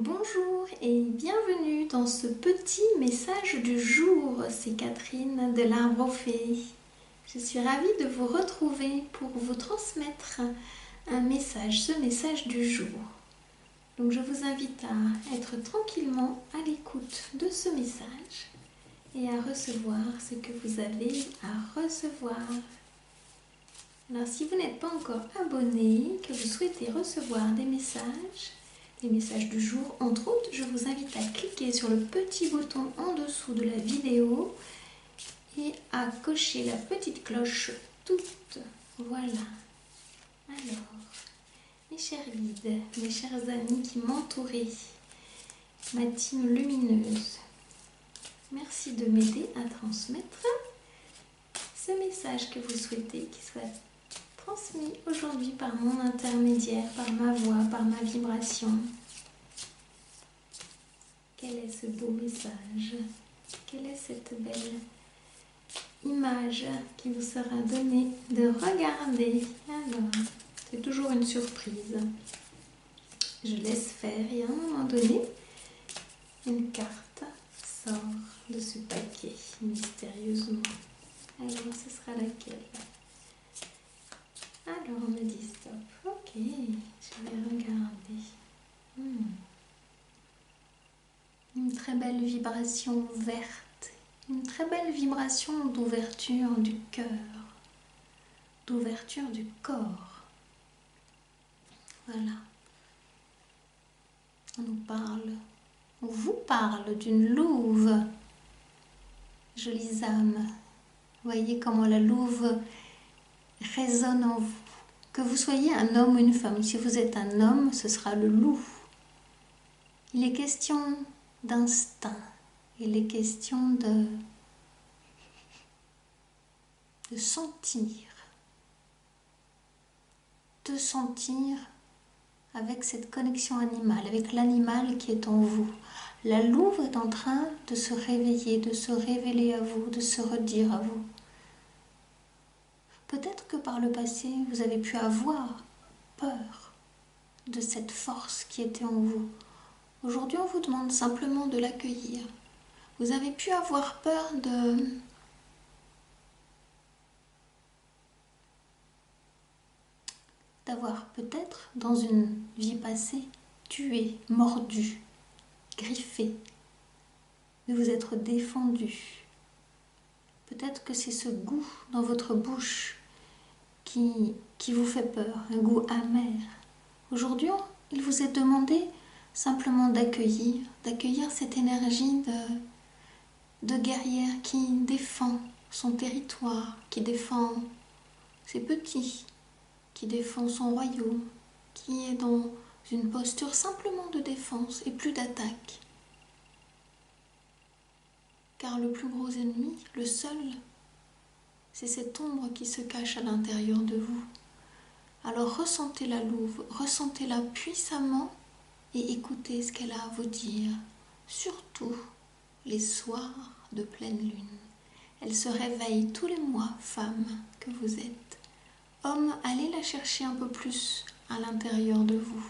Bonjour et bienvenue dans ce petit message du jour. C'est Catherine de l'Arbre aux Fées. Je suis ravie de vous retrouver pour vous transmettre un message, ce message du jour. Donc je vous invite à être tranquillement à l'écoute de ce message et à recevoir ce que vous avez à recevoir. Alors si vous n'êtes pas encore abonné, que vous souhaitez recevoir des messages, les messages du jour, entre autres, je vous invite à cliquer sur le petit bouton en dessous de la vidéo et à cocher la petite cloche toute. Voilà. Alors, mes chers guides, mes chers amis qui m'entourez, ma team lumineuse, merci de m'aider à transmettre ce message que vous souhaitez qu'il soit transmis aujourd'hui par mon intermédiaire, par ma voix, par ma vibration. Quel est ce beau message? Quelle est cette belle image qui vous sera donnée de regarder? Alors, c'est toujours une surprise. Je laisse faire et à un moment donné, une carte sort de ce paquet mystérieusement. Alors, ce sera laquelle? Alors, on me dit stop. Ok, je vais regarder. Une très belle vibration verte. Une très belle vibration d'ouverture du cœur. D'ouverture du corps. Voilà. On nous parle, on vous parle d'une louve. Jolies âmes. Voyez comment la louve résonne en vous. Que vous soyez un homme ou une femme, si vous êtes un homme, ce sera le loup. Il est question d'instinct, il est question de sentir avec cette connexion animale, avec l'animal qui est en vous. La louve est en train de se réveiller, de se révéler à vous, de se redire à vous. Peut-être que par le passé, vous avez pu avoir peur de cette force qui était en vous. Aujourd'hui, on vous demande simplement de l'accueillir. Vous avez pu avoir peur d'avoir peut-être, dans une vie passée, tué, mordu, griffé, de vous être défendu. Peut-être que c'est ce goût dans votre bouche qui vous fait peur, un goût amer. Aujourd'hui, il vous est demandé simplement d'accueillir cette énergie de guerrière qui défend son territoire, qui défend ses petits, qui défend son royaume, qui est dans une posture simplement de défense et plus d'attaque. Car le plus gros ennemi, le seul, c'est cette ombre qui se cache à l'intérieur de vous. Alors ressentez la louve, ressentez-la puissamment et écoutez ce qu'elle a à vous dire, surtout les soirs de pleine lune. Elle se réveille tous les mois, femme que vous êtes. Homme, allez la chercher un peu plus à l'intérieur de vous.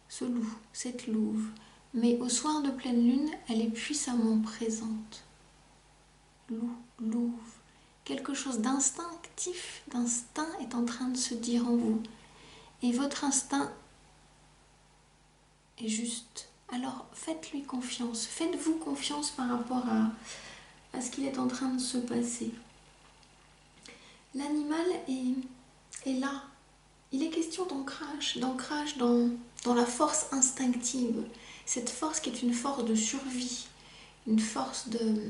Ce loup, cette louve, mais au soir de pleine lune, elle est puissamment présente. Louve, quelque chose d'instinctif, d'instinct est en train de se dire en vous. Et votre instinct est juste. Alors faites-lui confiance, faites-vous confiance par rapport à ce qu'il est en train de se passer. L'animal est là. Il est question d'ancrage dans la force instinctive. Cette force qui est une force de survie, une force de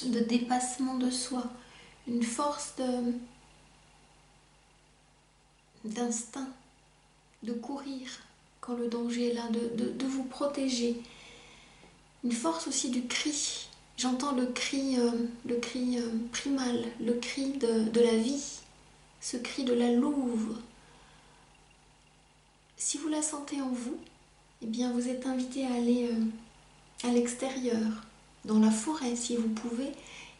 dépassement de soi, une force d'instinct, de courir quand le danger est là, de vous protéger. Une force aussi du cri. J'entends le cri primal, le cri de la vie, ce cri de la louve. Si vous la sentez en vous, eh bien vous êtes invité à aller à l'extérieur, dans la forêt si vous pouvez,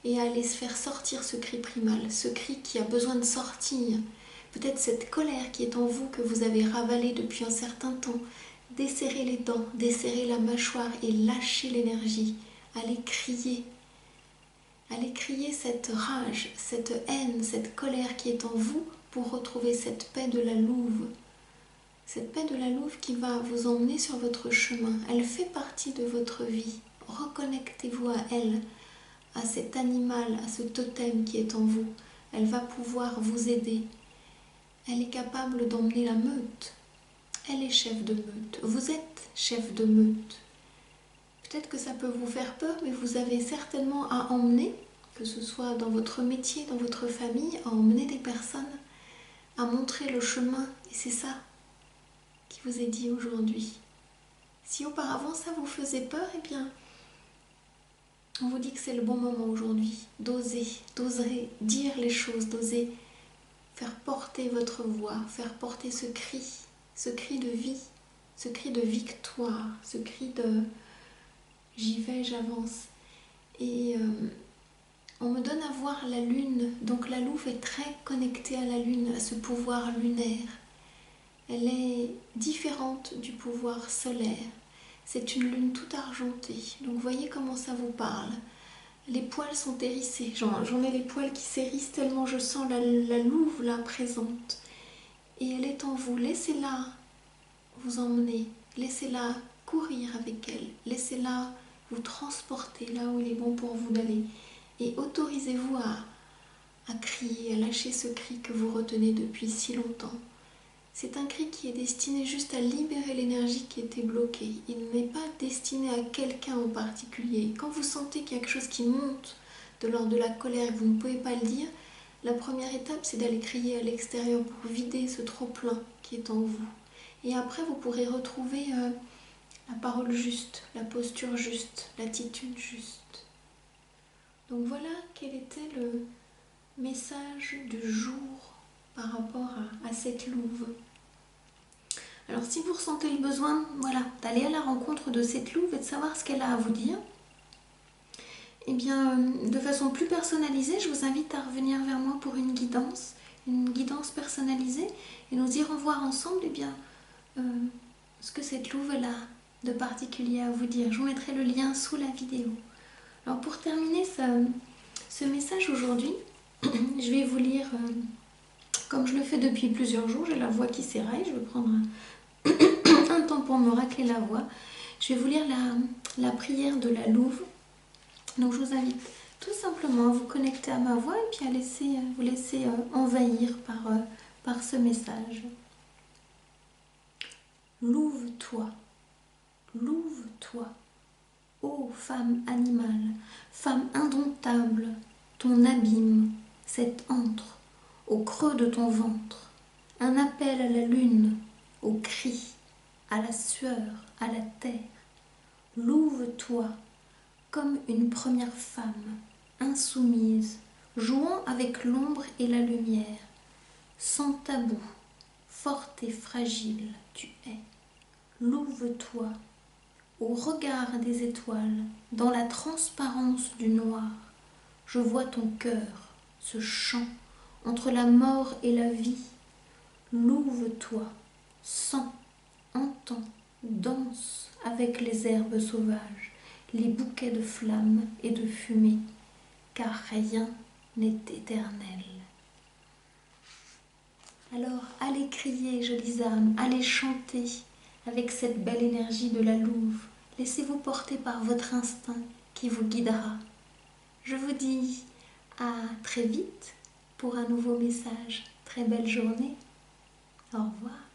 et à aller se faire sortir ce cri primal, ce cri qui a besoin de sortir. Peut-être cette colère qui est en vous, que vous avez ravalée depuis un certain temps, desserrez les dents, desserrez la mâchoire et lâchez l'énergie. Allez crier cette rage, cette haine, cette colère qui est en vous pour retrouver cette paix de la louve. Cette paix de la louve qui va vous emmener sur votre chemin. Elle fait partie de votre vie. Reconnectez-vous à elle, à cet animal, à ce totem qui est en vous. Elle va pouvoir vous aider. Elle est capable d'emmener la meute. Elle est chef de meute. Vous êtes chef de meute. Peut-être que ça peut vous faire peur, mais vous avez certainement à emmener, que ce soit dans votre métier, dans votre famille, à emmener des personnes, à montrer le chemin. Et c'est ça qui vous est dit aujourd'hui. Si auparavant ça vous faisait peur, eh bien, on vous dit que c'est le bon moment aujourd'hui d'oser dire les choses, d'oser faire porter votre voix, faire porter ce cri de vie, ce cri de victoire, ce cri de j'y vais, j'avance. Et on me donne à voir la lune, donc la louve est très connectée à la lune, à ce pouvoir lunaire. Elle est différente du pouvoir solaire. C'est une lune toute argentée. Donc vous voyez comment ça vous parle. Les poils sont hérissés. J'en ai les poils qui s'hérissent tellement je sens la louve là présente. Et elle est en vous. Laissez-la vous emmener. Laissez-la courir avec elle. Laissez-la vous transporter là où il est bon pour vous d'aller. Et autorisez-vous à crier, à lâcher ce cri que vous retenez depuis si longtemps. C'est un cri qui est destiné juste à libérer l'énergie qui était bloquée. Il n'est pas destiné à quelqu'un en particulier. Quand vous sentez qu'il y a quelque chose qui monte de l'ordre de la colère et que vous ne pouvez pas le dire, la première étape, c'est d'aller crier à l'extérieur pour vider ce trop-plein qui est en vous. Et après, vous pourrez retrouver la parole juste, la posture juste, l'attitude juste. Donc voilà quel était le message du jour par rapport à cette louve. Alors si vous ressentez le besoin d'aller à la rencontre de cette louve et de savoir ce qu'elle a à vous dire, eh bien de façon plus personnalisée, je vous invite à revenir vers moi pour une guidance personnalisée, et nous irons voir ensemble ce que cette louve elle a de particulier à vous dire. Je vous mettrai le lien sous la vidéo. Alors pour terminer ce message aujourd'hui, je vais vous lire, comme je le fais depuis plusieurs jours, j'ai la voix qui s'éraille, je vais prendre un temps pour me racler la voix. Je vais vous lire la prière de la louve. Donc je vous invite tout simplement à vous connecter à ma voix et puis à vous laisser envahir par ce message. Louve-toi, louve-toi, ô femme animale, femme indomptable, ton abîme, cet antre, au creux de ton ventre, un appel à la lune, au cri, à la sueur, à la terre. Louve-toi comme une première femme, insoumise, jouant avec l'ombre et la lumière. Sans tabou, forte et fragile, tu es. Louve-toi au regard des étoiles, dans la transparence du noir. Je vois ton cœur, ce chant entre la mort et la vie. Louve-toi, sens, entends, danse avec les herbes sauvages, les bouquets de flammes et de fumée, car rien n'est éternel. Alors, allez crier, jolies âmes, allez chanter avec cette belle énergie de la louve. Laissez-vous porter par votre instinct qui vous guidera. Je vous dis à très vite pour un nouveau message. Très belle journée. Au revoir.